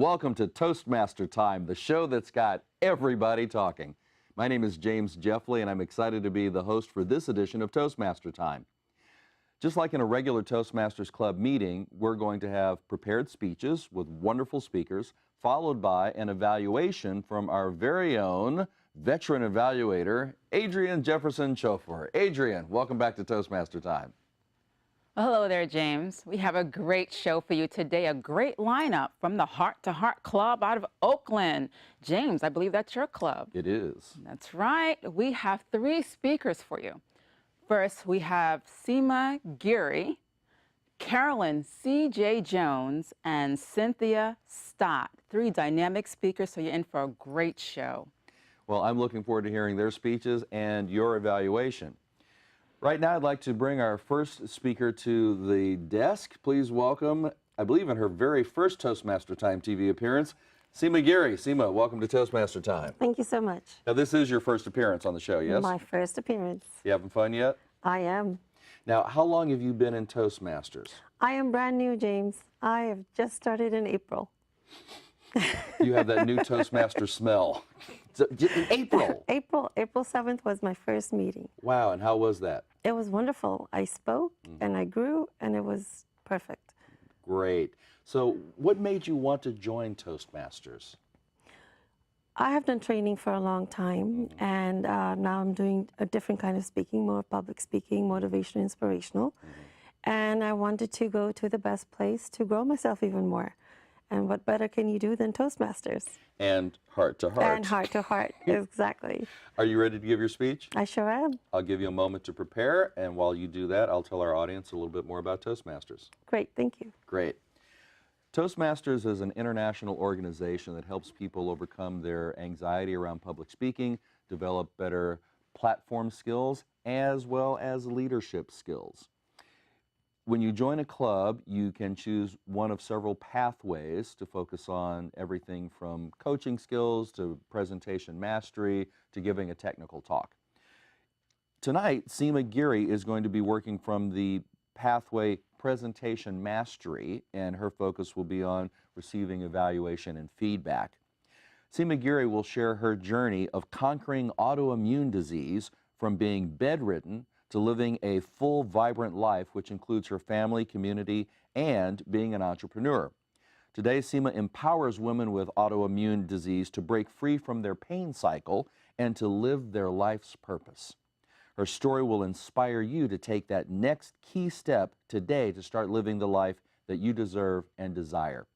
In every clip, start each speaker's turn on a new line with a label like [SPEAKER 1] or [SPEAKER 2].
[SPEAKER 1] Welcome to Toastmaster Time, the show that's got everybody talking. My name is James Jeffley, and I'm excited to be the host for this edition of Toastmaster Time. Just like in a regular Toastmasters Club meeting, we're going to have prepared speeches with wonderful speakers, followed by an evaluation from our very own veteran evaluator, Adrienne Jefferson Chauffeur. Adrienne, welcome back to Toastmaster Time.
[SPEAKER 2] Hello there, James. We have a great show for you today, a great lineup from the Heart to Heart Club out of Oakland. James, I believe that's your club.
[SPEAKER 1] It is.
[SPEAKER 2] That's right. We have 3 speakers for you. First, we have Seema Giri, Carolyne CJ Jones, and Cynthia Stott. 3 dynamic speakers, so you're in for a great show.
[SPEAKER 1] Well, I'm looking forward to hearing their speeches and your evaluation. Right now, I'd like to bring our first speaker to the desk. Please welcome, I believe in her very first Toastmaster Time TV appearance, Seema Giri. Seema, welcome to Toastmaster Time.
[SPEAKER 3] Thank you so much.
[SPEAKER 1] Now, this is your first appearance on the show, yes?
[SPEAKER 3] My first appearance.
[SPEAKER 1] You having fun yet?
[SPEAKER 3] I am.
[SPEAKER 1] Now, how long have you been in Toastmasters?
[SPEAKER 3] I am brand new, James. I have just started in April.
[SPEAKER 1] You have that new Toastmaster smell. So, in April?
[SPEAKER 3] April 7th was my first meeting.
[SPEAKER 1] Wow, and how was that?
[SPEAKER 3] It was wonderful. I spoke and I grew and it was perfect.
[SPEAKER 1] Great. So what made you want to join Toastmasters?
[SPEAKER 3] I have done training for a long time and now I'm doing a different kind of speaking, more public speaking, motivational, inspirational. And I wanted to go to the best place to grow myself even more. And what better can you do than Toastmasters?
[SPEAKER 1] And heart to heart.
[SPEAKER 3] And heart to heart, exactly.
[SPEAKER 1] Are you ready to give your speech?
[SPEAKER 3] I sure am.
[SPEAKER 1] I'll give you a moment to prepare, and while you do that, I'll tell our audience a little bit more about Toastmasters.
[SPEAKER 3] Great, thank you.
[SPEAKER 1] Great. Toastmasters is an international organization that helps people overcome their anxiety around public speaking, develop better platform skills, as well as leadership skills. When you join a club, you can choose one of several pathways to focus on everything from coaching skills to presentation mastery to giving a technical talk. Tonight, Seema Giri is going to be working from the pathway presentation mastery, and her focus will be on receiving evaluation and feedback. Seema Giri will share her journey of conquering autoimmune disease from being bedridden to living a full, vibrant life, which includes her family, community, and being an entrepreneur. Today, Seema empowers women with autoimmune disease to break free from their pain cycle and to live their life's purpose. Her story will inspire you to take that next key step today to start living the life that you deserve and desire.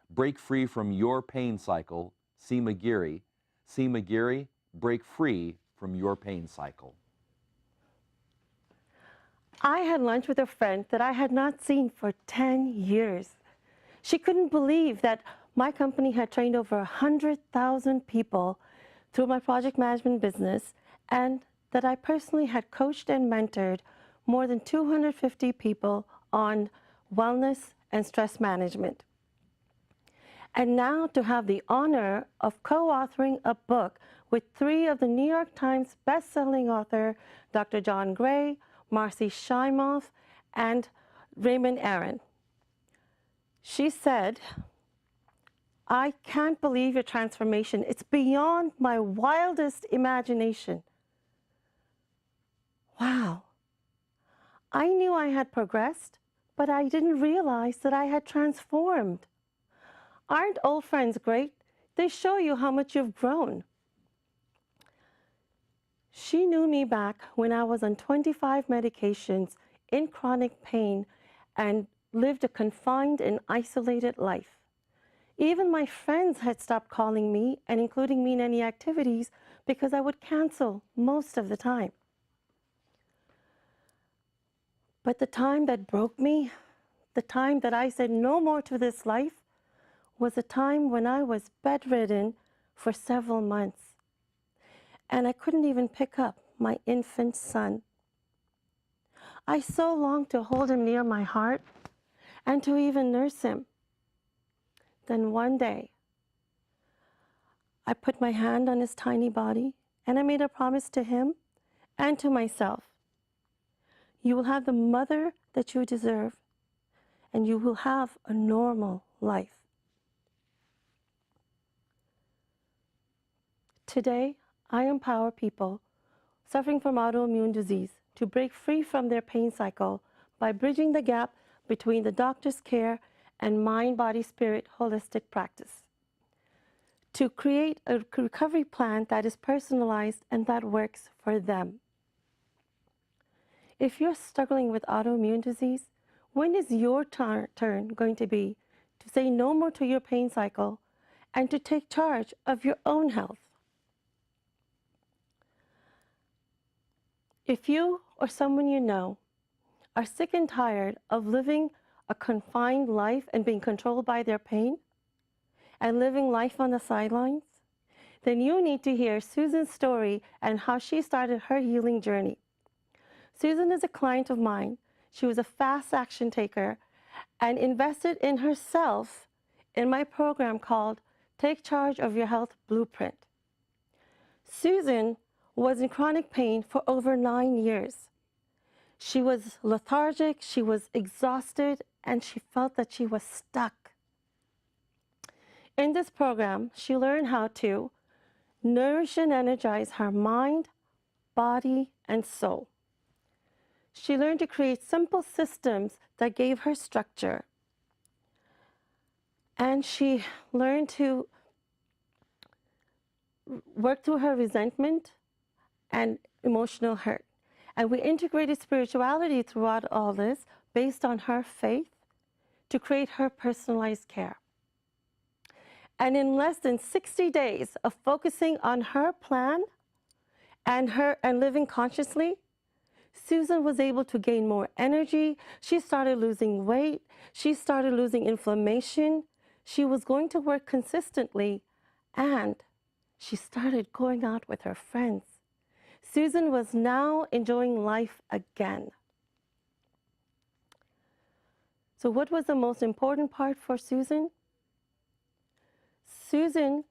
[SPEAKER 1] Break free from your pain cycle, Seema Giri. Seema Giri, break free from your pain cycle.
[SPEAKER 3] I had lunch with a friend that I had not seen for 10 years. She couldn't believe that my company had trained over 100,000 people through my project management business and that I personally had coached and mentored more than 250 people on wellness and stress management. And now to have the honor of co-authoring a book with 3 of the New York Times best-selling author, Dr. John Gray, Marcy Shimoff, and Raymond Aaron. She said, "I can't believe your transformation. It's beyond my wildest imagination." Wow. I knew I had progressed, but I didn't realize that I had transformed. Aren't old friends great? They show you how much you've grown. She knew me back when I was on 25 medications in chronic pain and lived a confined and isolated life. Even my friends had stopped calling me and including me in any activities because I would cancel most of the time. But the time that broke me, the time that I said no more to this life, was a time when I was bedridden for several months. And I couldn't even pick up my infant son. I so longed to hold him near my heart and to even nurse him. Then one day, I put my hand on his tiny body and I made a promise to him and to myself. You will have the mother that you deserve and you will have a normal life. Today, I empower people suffering from autoimmune disease to break free from their pain cycle by bridging the gap between the doctor's care and mind, body, spirit holistic practice. To create a recovery plan that is personalized and that works for them. If you're struggling with autoimmune disease, when is your turn going to be to say no more to your pain cycle and to take charge of your own health? If you or someone you know are sick and tired of living a confined life and being controlled by their pain and living life on the sidelines, then you need to hear Susan's story and how she started her healing journey. Susan is a client of mine. She was a fast action taker and invested in herself in my program called Take Charge of Your Health Blueprint. Susan was in chronic pain for over 9 years. She was lethargic, she was exhausted, and she felt that she was stuck. In this program, she learned how to nourish and energize her mind, body, and soul. She learned to create simple systems that gave her structure. And she learned to work through her resentment and emotional hurt. And we integrated spirituality throughout all this based on her faith to create her personalized care. And in less than 60 days of focusing on her plan and living consciously, Susan was able to gain more energy. She started losing weight. She started losing inflammation. She was going to work consistently, and she started going out with her friends. Susan was now enjoying life again. So what was the most important part for Susan? Susan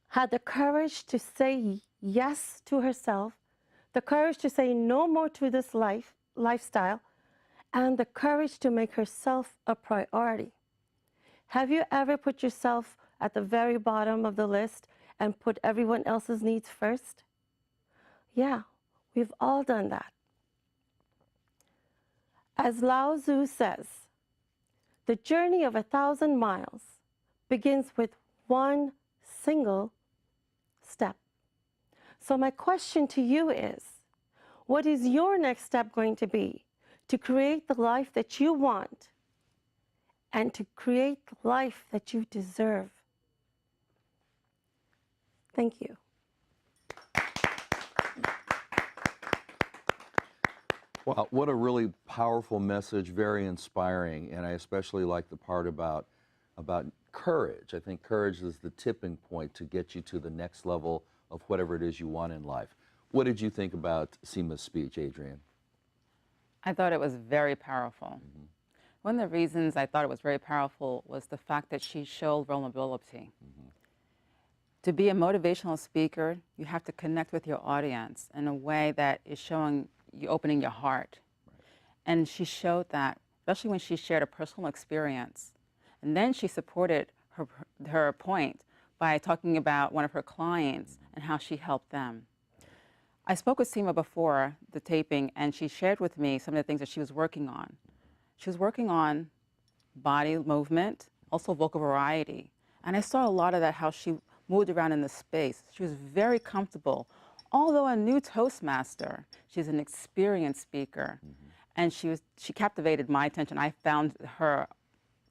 [SPEAKER 3] had the courage to say yes to herself, the courage to say no more to this lifestyle, and the courage to make herself a priority. Have you ever put yourself at the very bottom of the list and put everyone else's needs first? Yeah, we've all done that. As Lao Tzu says, the journey of 1,000 miles begins with one single step. So my question to you is, what is your next step going to be to create the life that you want and to create the life that you deserve? Thank you.
[SPEAKER 1] Wow, what a really powerful message, very inspiring, and I especially like the part about courage. I think courage is the tipping point to get you to the next level of whatever it is you want in life. What did you think about Seema's speech, Adrienne?
[SPEAKER 2] I thought it was very powerful. Mm-hmm. One of the reasons I thought it was very powerful was the fact that she showed vulnerability. Mm-hmm. To be a motivational speaker, you have to connect with your audience in a way that is showing you opening your heart. Right. And she showed that, especially when she shared a personal experience. And then she supported her point by talking about one of her clients and how she helped them. I spoke with Seema before the taping, and she shared with me some of the things that she was working on. She was working on body movement, also vocal variety. And I saw a lot of that, how she moved around in the space. She was very comfortable. Although a new Toastmaster, she's an experienced speaker. Mm-hmm. And she captivated my attention. I found her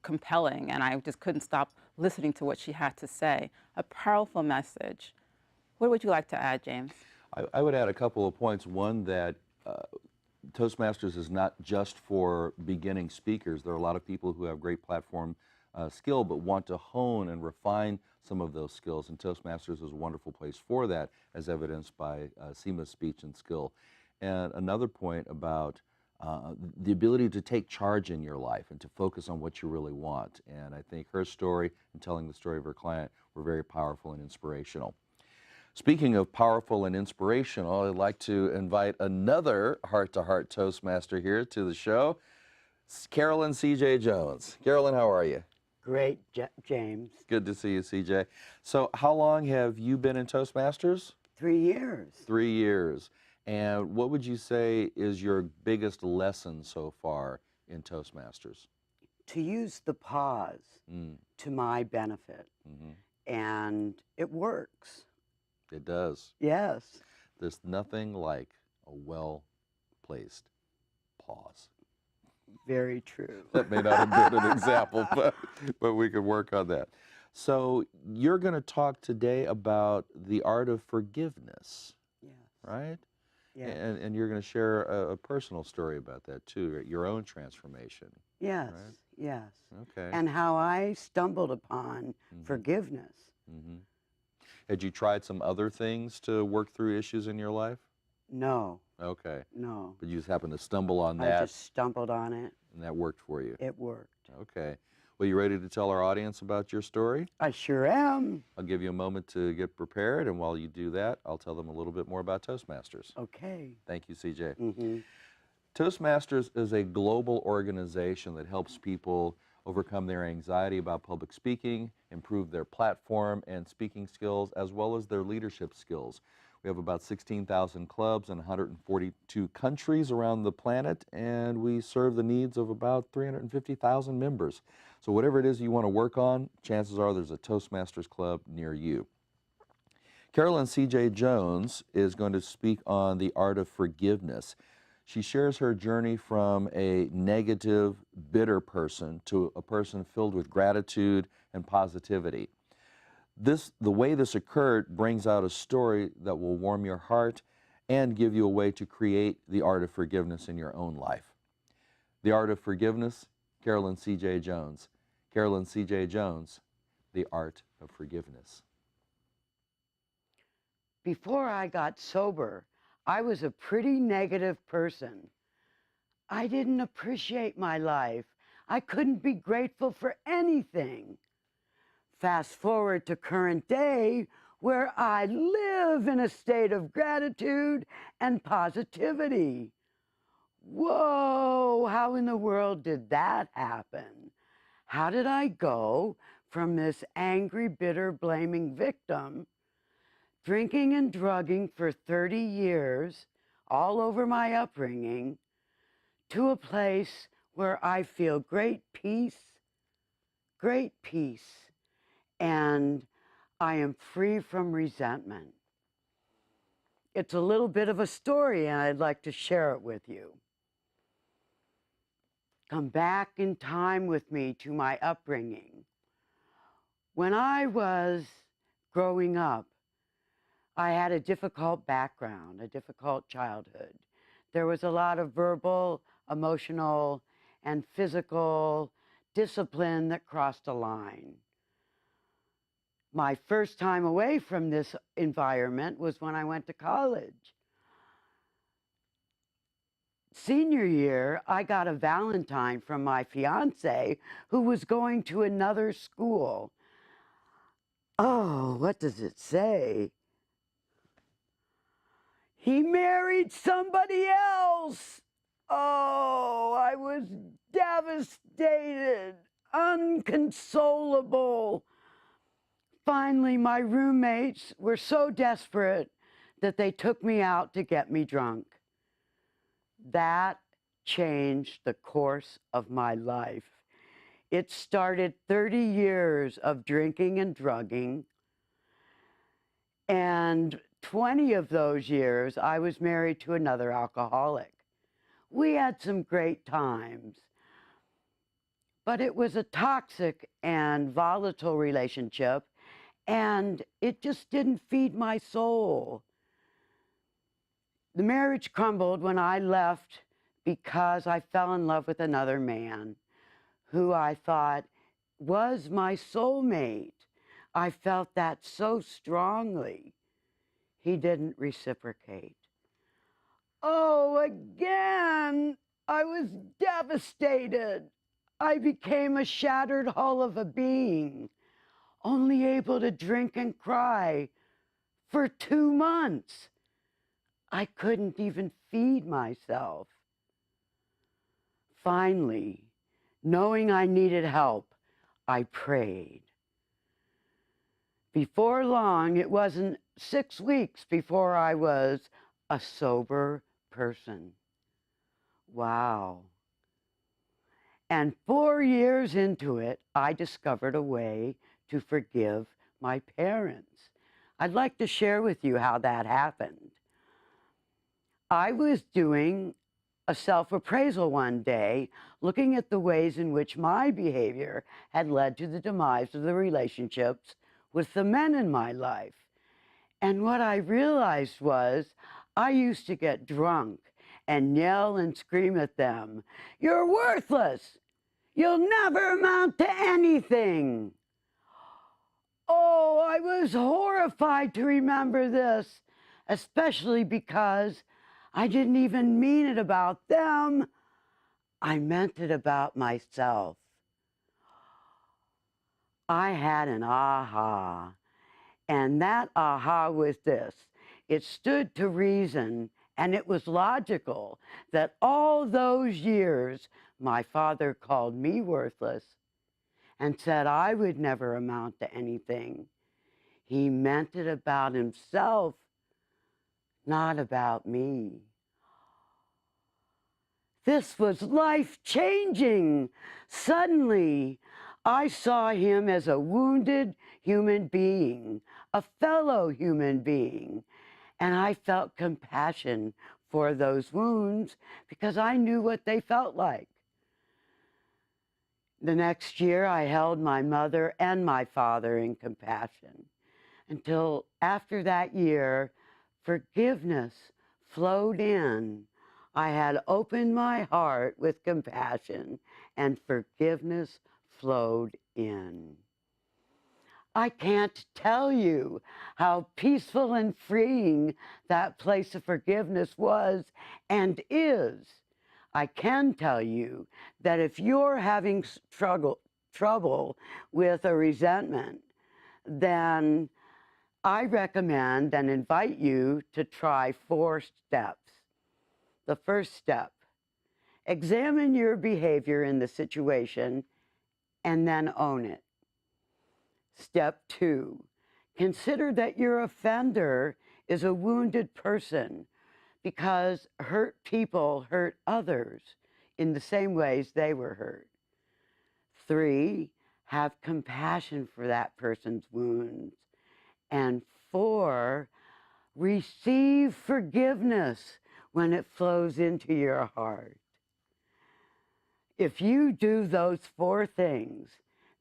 [SPEAKER 2] compelling, and I just couldn't stop listening to what she had to say. A powerful message. What would you like to add, James?
[SPEAKER 1] I would add a couple of points. One, that Toastmasters is not just for beginning speakers. There are a lot of people who have great platform skill but want to hone and refine some of those skills, and Toastmasters is a wonderful place for that, as evidenced by Seema's speech and skill. And another point about the ability to take charge in your life and to focus on what you really want. And I think her story and telling the story of her client were very powerful and inspirational. Speaking of powerful and inspirational, I'd like to invite another heart-to-heart Toastmaster here to the show, Carolyne CJ Jones. Carolyne, how are you?
[SPEAKER 4] Great, James.
[SPEAKER 1] Good to see you, CJ. So how long have you been in Toastmasters?
[SPEAKER 4] 3 years.
[SPEAKER 1] 3 years. And what would you say is your biggest lesson so far in Toastmasters?
[SPEAKER 4] To use the pause to my benefit. And it works.
[SPEAKER 1] It does.
[SPEAKER 4] Yes.
[SPEAKER 1] There's nothing like a well-placed pause.
[SPEAKER 4] Very true.
[SPEAKER 1] That may not have been an example, but we could work on that. So you're going to talk today about the art of forgiveness,
[SPEAKER 4] Yes.
[SPEAKER 1] right?
[SPEAKER 4] Yes.
[SPEAKER 1] And you're going to share a personal story about that too, your own transformation.
[SPEAKER 4] Yes.
[SPEAKER 1] Right?
[SPEAKER 4] Yes.
[SPEAKER 1] Okay.
[SPEAKER 4] And how I stumbled upon forgiveness.
[SPEAKER 1] Had you tried some other things to work through issues in your life?
[SPEAKER 4] No.
[SPEAKER 1] Okay.
[SPEAKER 4] No.
[SPEAKER 1] But you just happened to stumble on that.
[SPEAKER 4] I just stumbled on it.
[SPEAKER 1] And that worked for you.
[SPEAKER 4] It worked.
[SPEAKER 1] Okay. Well, you ready to tell our audience about your story?
[SPEAKER 4] I sure am.
[SPEAKER 1] I'll give you a moment to get prepared, and while you do that, I'll tell them a little bit more about Toastmasters.
[SPEAKER 4] Okay.
[SPEAKER 1] Thank you, CJ. Toastmasters is a global organization that helps people overcome their anxiety about public speaking, improve their platform and speaking skills, as well as their leadership skills. We have about 16,000 clubs in 142 countries around the planet, and we serve the needs of about 350,000 members. So whatever it is you want to work on, chances are there's a Toastmasters club near you. Carolyne CJ Jones is going to speak on the art of forgiveness. She shares her journey from a negative, bitter person to a person filled with gratitude and positivity. The way this occurred brings out a story that will warm your heart and give you a way to create the art of forgiveness in your own life. The art of forgiveness, Carolyne CJ Jones. Carolyne CJ Jones, the art of forgiveness.
[SPEAKER 4] Before I got sober, I was a pretty negative person. I didn't appreciate my life. I couldn't be grateful for anything. Fast forward to current day, where I live in a state of gratitude and positivity. Whoa, how in the world did that happen? How did I go from this angry, bitter, blaming victim, drinking and drugging for 30 years, all over my upbringing, to a place where I feel great peace, and I am free from resentment? It's a little bit of a story, and I'd like to share it with you. Come back in time with me to my upbringing. When I was growing up, I had a difficult background, a difficult childhood. There was a lot of verbal, emotional, and physical discipline that crossed a line. My first time away from this environment was when I went to college. Senior year, I got a Valentine from my fiance who was going to another school. Oh, what does it say? He married somebody else. Oh, I was devastated, unconsolable. Finally, my roommates were so desperate that they took me out to get me drunk. That changed the course of my life. It started 30 years of drinking and drugging, and 20 of those years I was married to another alcoholic. We had some great times, but it was a toxic and volatile relationship, and it just didn't feed my soul. The marriage crumbled when I left because I fell in love with another man who I thought was my soulmate. I felt that so strongly. He didn't reciprocate. Oh, again, I was devastated. I became a shattered hull of a being, only able to drink and cry for 2 months. I couldn't even feed myself. Finally, knowing I needed help, I prayed. Before long, it wasn't 6 weeks before I was a sober person. Wow. And 4 years into it, I discovered a way to forgive my parents. I'd like to share with you how that happened. I was doing a self-appraisal one day, looking at the ways in which my behavior had led to the demise of the relationships with the men in my life. And what I realized was I used to get drunk and yell and scream at them, "You're worthless! You'll never amount to anything!" Oh, I was horrified to remember this, especially because I didn't even mean it about them. I meant it about myself. I had an aha, and that aha was this. It stood to reason, and it was logical that all those years my father called me worthless and said I would never amount to anything. He meant it about himself, not about me. This was life-changing. Suddenly, I saw him as a wounded human being, a fellow human being, and I felt compassion for those wounds because I knew what they felt like. The next year, I held my mother and my father in compassion until after that year, forgiveness flowed in. I had opened my heart with compassion, and forgiveness flowed in. I can't tell you how peaceful and freeing that place of forgiveness was and is. I can tell you that if you're having trouble with a resentment, then I recommend and invite you to try 4 steps. The first step, examine your behavior in the situation and then own it. Step 2, consider that your offender is a wounded person because hurt people hurt others in the same ways they were hurt. 3, have compassion for that person's wounds. And 4, receive forgiveness when it flows into your heart. If you do those 4 things,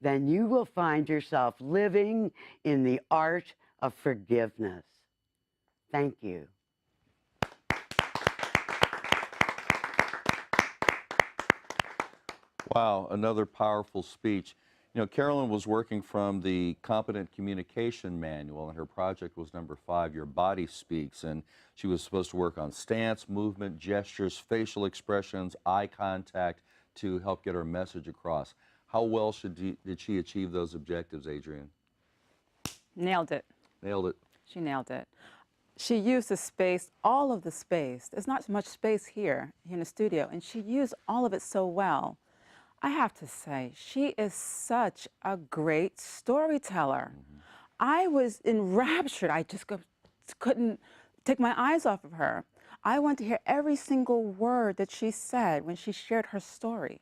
[SPEAKER 4] then you will find yourself living in the art of forgiveness. Thank you.
[SPEAKER 1] Wow, another powerful speech. You know, Carolyn was working from the Competent Communication Manual, and her project was number 5, Your Body Speaks, and she was supposed to work on stance, movement, gestures, facial expressions, eye contact to help get her message across. How well did she achieve those objectives, Adrienne?
[SPEAKER 2] Nailed it.
[SPEAKER 1] Nailed it.
[SPEAKER 2] She nailed it. She used the space, all of the space. There's not much space here in the studio, and she used all of it so well. I have to say, she is such a great storyteller. I was enraptured. I just couldn't take my eyes off of her. I want to hear every single word that she said when she shared her story.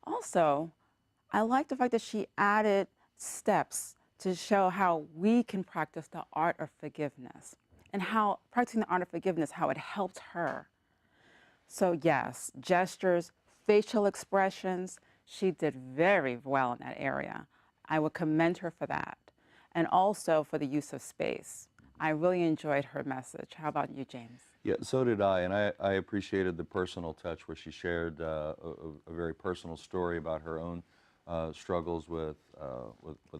[SPEAKER 2] Also, I like the fact that she added steps to show how we can practice the art of forgiveness and how practicing the art of forgiveness, how it helped her. So yes, gestures, facial expressions, she did very well in that area. I would commend her for that. And also for the use of space. I really enjoyed her message. How about you, James?
[SPEAKER 1] Yeah, so did I, and I appreciated the personal touch where she shared a very personal story about her own struggles with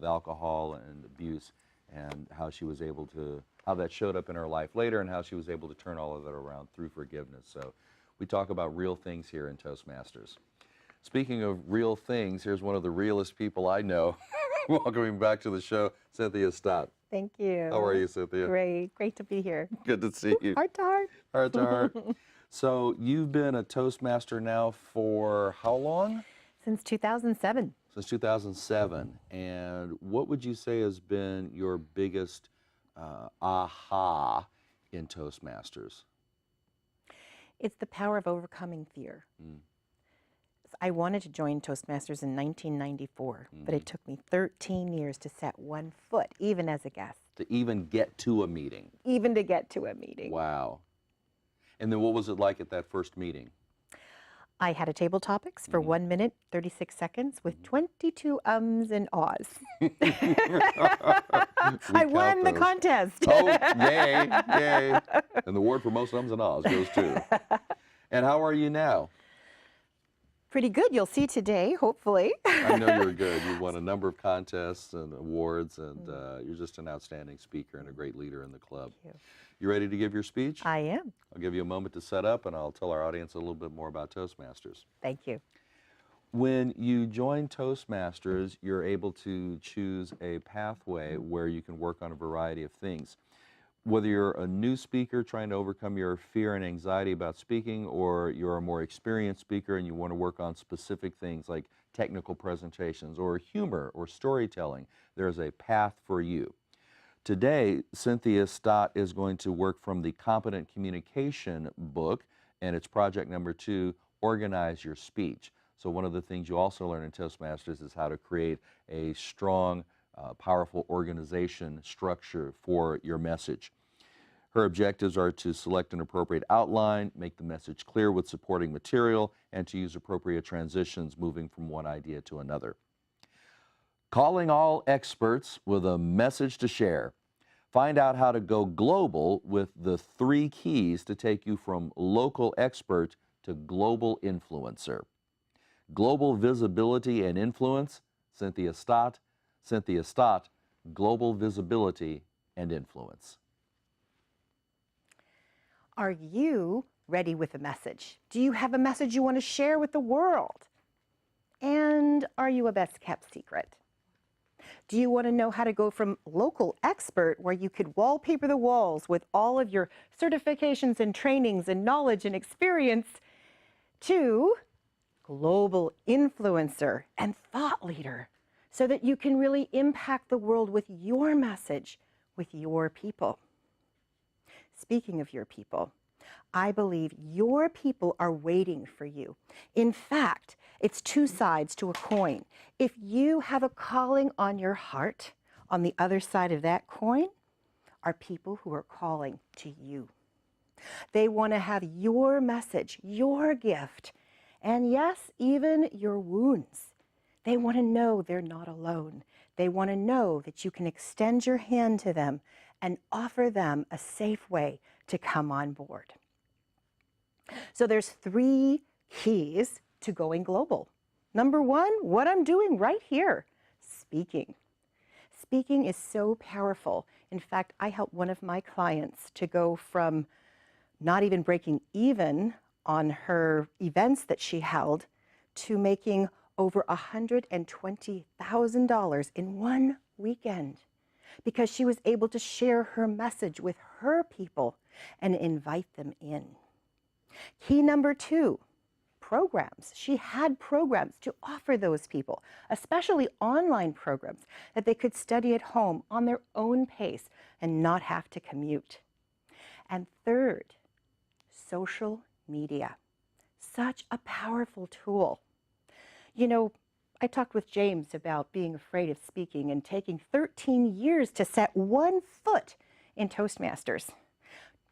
[SPEAKER 1] alcohol and abuse, and how she was able to, how that showed up in her life later, and how she was able to turn all of that around through forgiveness. So we talk about real things here in Toastmasters. Speaking of real things, here's one of the realest people I know. Welcoming back to the show, Cynthia Stott.
[SPEAKER 5] Thank you.
[SPEAKER 1] How are you, Cynthia?
[SPEAKER 5] Great. Great to be here.
[SPEAKER 1] Good to see you.
[SPEAKER 5] Heart to heart.
[SPEAKER 1] Heart to heart. So you've been a Toastmaster now for how long?
[SPEAKER 5] Since 2007.
[SPEAKER 1] Since 2007. And what would you say has been your biggest aha in Toastmasters?
[SPEAKER 5] It's the power of overcoming fear. I wanted to join Toastmasters in 1994, but it took me 13 years to set one foot, even as a guest.
[SPEAKER 1] To even get to a meeting.
[SPEAKER 5] Even to get to a meeting.
[SPEAKER 1] Wow. And then what was it like at that first meeting?
[SPEAKER 5] I had a table topics for 1 minute, 36 seconds with 22 ums and ahs. I won the contest.
[SPEAKER 1] Oh, yay, yay. And the award for most ums and ahs goes to. And how are you now?
[SPEAKER 5] Pretty good. You'll see today, hopefully.
[SPEAKER 1] I know you're good. You won a number of contests and awards, and you're just an outstanding speaker and a great leader in the club.
[SPEAKER 5] Thank you.
[SPEAKER 1] You ready to give your speech?
[SPEAKER 5] I am.
[SPEAKER 1] I'll give you a moment to set up, and I'll tell our audience a little bit more about Toastmasters.
[SPEAKER 5] Thank you.
[SPEAKER 1] When you join Toastmasters, you're able to choose a pathway where you can work on a variety of things. Whether you're a new speaker trying to overcome your fear and anxiety about speaking, or you're a more experienced speaker and you want to work on specific things like technical presentations or humor or storytelling, there's a path for you. Today, Cynthia Stott is going to work from the Competent Communication book, and it's project number 2, Organize Your Speech. So one of the things you also learn in Toastmasters is how to create a strong, powerful organization structure for your message. Her objectives are to select an appropriate outline, make the message clear with supporting material, and to use appropriate transitions moving from one idea to another. Calling all experts with a message to share. Find out how to go global with the 3 keys to take you from local expert to global influencer. Global visibility and influence, Cynthia Stott. Cynthia Stott, global visibility and influence.
[SPEAKER 5] Are you ready with a message? Do you have a message you want to share with the world? And are you a best kept secret? Do you want to know how to go from local expert, where you could wallpaper the walls with all of your certifications and trainings and knowledge and experience, to global influencer and thought leader, so that you can really impact the world with your message, with your people? Speaking of your people, I believe your people are waiting for you. In fact, it's 2 sides to a coin. If you have a calling on your heart, on the other side of that coin are people who are calling to you. They want to have your message, your gift, and yes, even your wounds. They want to know they're not alone. They want to know that you can extend your hand to them and offer them a safe way to come on board. So there's 3 keys to going global. Number 1, what I'm doing right here, speaking. Speaking is so powerful. In fact, I helped one of my clients to go from not even breaking even on her events that she held to making over $120,000 in one weekend, because she was able to share her message with her people and invite them in. Key number 2, programs. She had programs to offer those people, especially online programs that they could study at home on their own pace and not have to commute. And third, social media. Such a powerful tool. You know, I talked with James about being afraid of speaking and taking 13 years to set one foot in Toastmasters.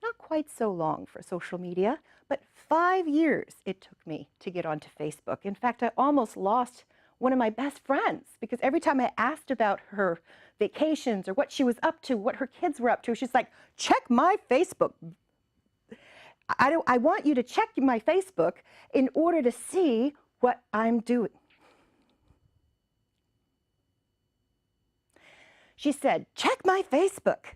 [SPEAKER 5] Not quite so long for social media, but 5 years it took me to get onto Facebook. In fact, I almost lost one of my best friends because every time I asked about her vacations or what she was up to, what her kids were up to, she's like, check my Facebook. I want you to check my Facebook in order to see what I'm doing. She said, check my Facebook.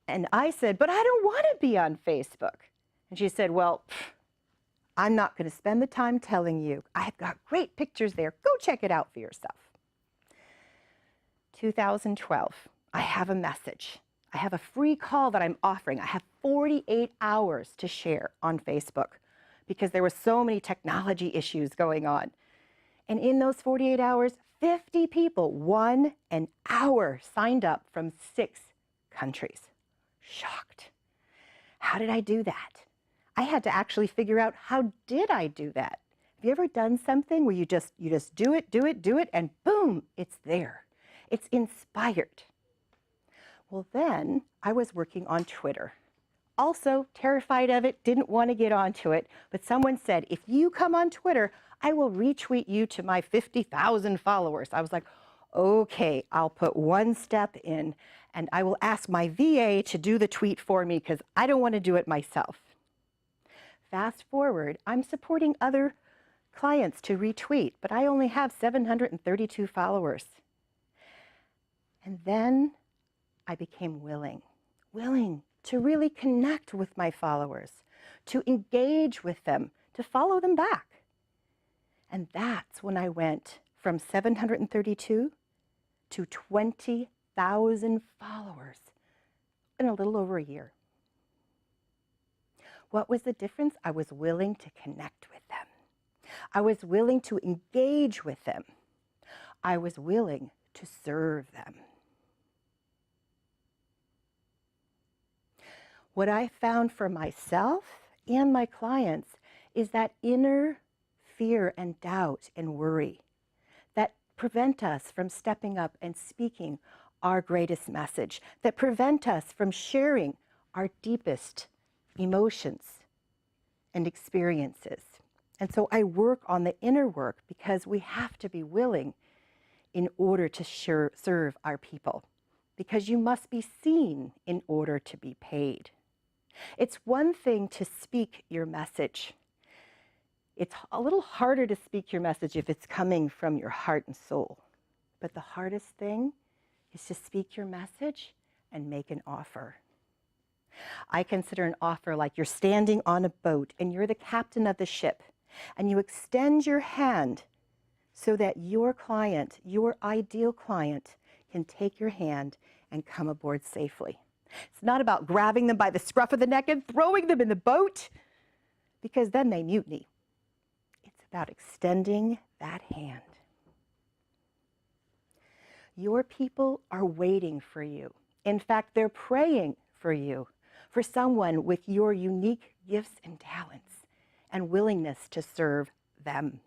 [SPEAKER 5] And I said, but I don't want to be on Facebook. And she said, well, I'm not going to spend the time telling you. I've got great pictures there. Go check it out for yourself. 2012, I have a message. I have a free call that I'm offering. I have 48 hours to share on Facebook because there were so many technology issues going on. And in those 48 hours, 50 people, 1 hour, signed up from 6 countries. Shocked. How did I do that? I had to actually figure out, how did I do that? Have you ever done something where you just do it, and boom, it's there. It's inspired. Well, then I was working on Twitter. Also terrified of it, didn't want to get onto it, but someone said, if you come on Twitter, I will retweet you to my 50,000 followers. I was like, okay, I'll put one step in, and I will ask my VA to do the tweet for me because I don't want to do it myself. Fast forward, I'm supporting other clients to retweet, but I only have 732 followers. And then I became willing to really connect with my followers, to engage with them, to follow them back. And that's when I went from 732 to 20,000 followers in a little over a year. What was the difference? I was willing to connect with them. I was willing to engage with them. I was willing to serve them. What I found for myself and my clients is that inner fear and doubt and worry that prevent us from stepping up and speaking our greatest message, that prevent us from sharing our deepest emotions and experiences. And so I work on the inner work because we have to be willing in order to serve our people, because you must be seen in order to be paid. It's one thing to speak your message. It's a little harder to speak your message if it's coming from your heart and soul. But the hardest thing is to speak your message and make an offer. I consider an offer like you're standing on a boat and you're the captain of the ship, and you extend your hand so that your client, your ideal client, can take your hand and come aboard safely. It's not about grabbing them by the scruff of the neck and throwing them in the boat, because then they mutiny. It's about extending that hand. Your people are waiting for you. In fact, they're praying for you, for someone with your unique gifts and talents and willingness to serve them.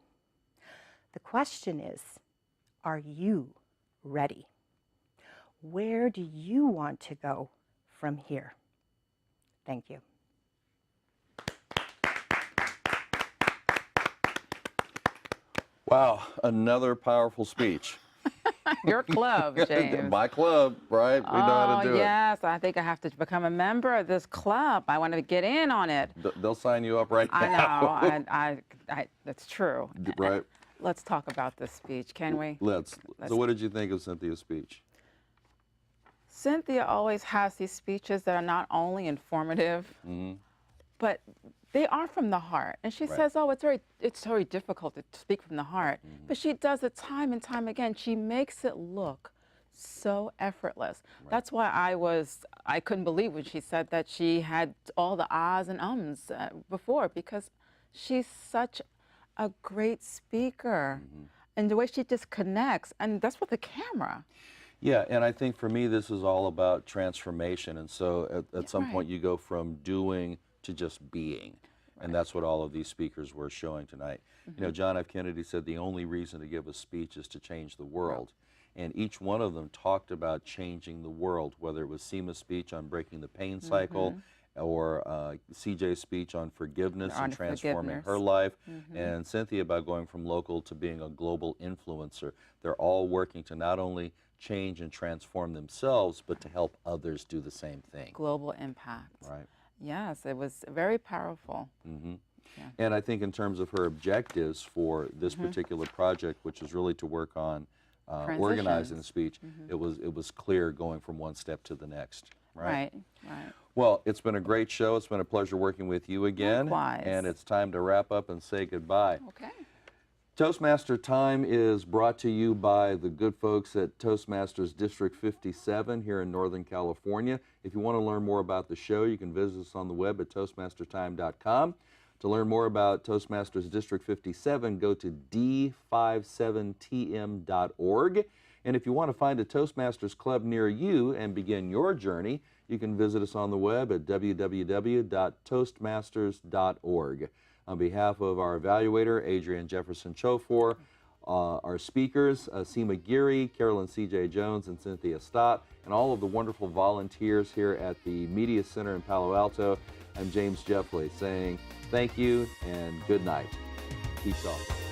[SPEAKER 5] The question is, are you ready? Where do you want to go from here? Thank you.
[SPEAKER 1] Wow, another powerful speech.
[SPEAKER 2] Your club, James.
[SPEAKER 1] My club, right? We know how to do
[SPEAKER 2] yes, I think I have to become a member of this club. I want to get in on it.
[SPEAKER 1] They'll sign you up right now.
[SPEAKER 2] I know, that's true.
[SPEAKER 1] Right.
[SPEAKER 2] Let's talk about this speech, can we?
[SPEAKER 1] Let's. So what did you think of Cynthia's speech?
[SPEAKER 2] Cynthia always has these speeches that are not only informative, but they are from the heart. And she says, oh, it's very difficult to speak from the heart. But she does it time and time again. She makes it look so effortless. That's why I couldn't believe when she said that she had all the ahs and ums before, because she's such a great speaker. And the way she just connects, and that's with the camera.
[SPEAKER 1] Yeah, and I think for me this is all about transformation. And so at some point you go from doing to just being. And that's what all of these speakers were showing tonight. You know, John F. Kennedy said the only reason to give a speech is to change the world. And each one of them talked about changing the world, whether it was Seema's speech on breaking the pain cycle, or CJ's speech on forgiveness and transforming her life, and Cynthia about going from local to being a global influencer. They're all working to not only change and transform themselves, but to help others do the same thing.
[SPEAKER 2] Global impact.
[SPEAKER 1] Right.
[SPEAKER 2] Yes, it was very powerful.
[SPEAKER 1] And I think in terms of her objectives for this particular project, which is really to work on organizing the speech, it was clear going from one step to the next. Right. Well, it's been a great show. It's been a pleasure working with you again.
[SPEAKER 2] Likewise.
[SPEAKER 1] And it's time to wrap up and say goodbye.
[SPEAKER 2] Okay.
[SPEAKER 1] Toastmaster Time is brought to you by the good folks at Toastmasters District 57 here in Northern California. If you want to learn more about the show, you can visit us on the web at toastmastertime.com. To learn more about Toastmasters District 57, go to d57tm.org. And if you want to find a Toastmasters club near you and begin your journey, you can visit us on the web at www.toastmasters.org. On behalf of our evaluator, Adrienne Jefferson Chofor, our speakers, Seema Giri, Carolyne CJ Jones, and Cynthia Stott, and all of the wonderful volunteers here at the Media Center in Palo Alto, I'm James Jeffley saying thank you and good night. Peace off.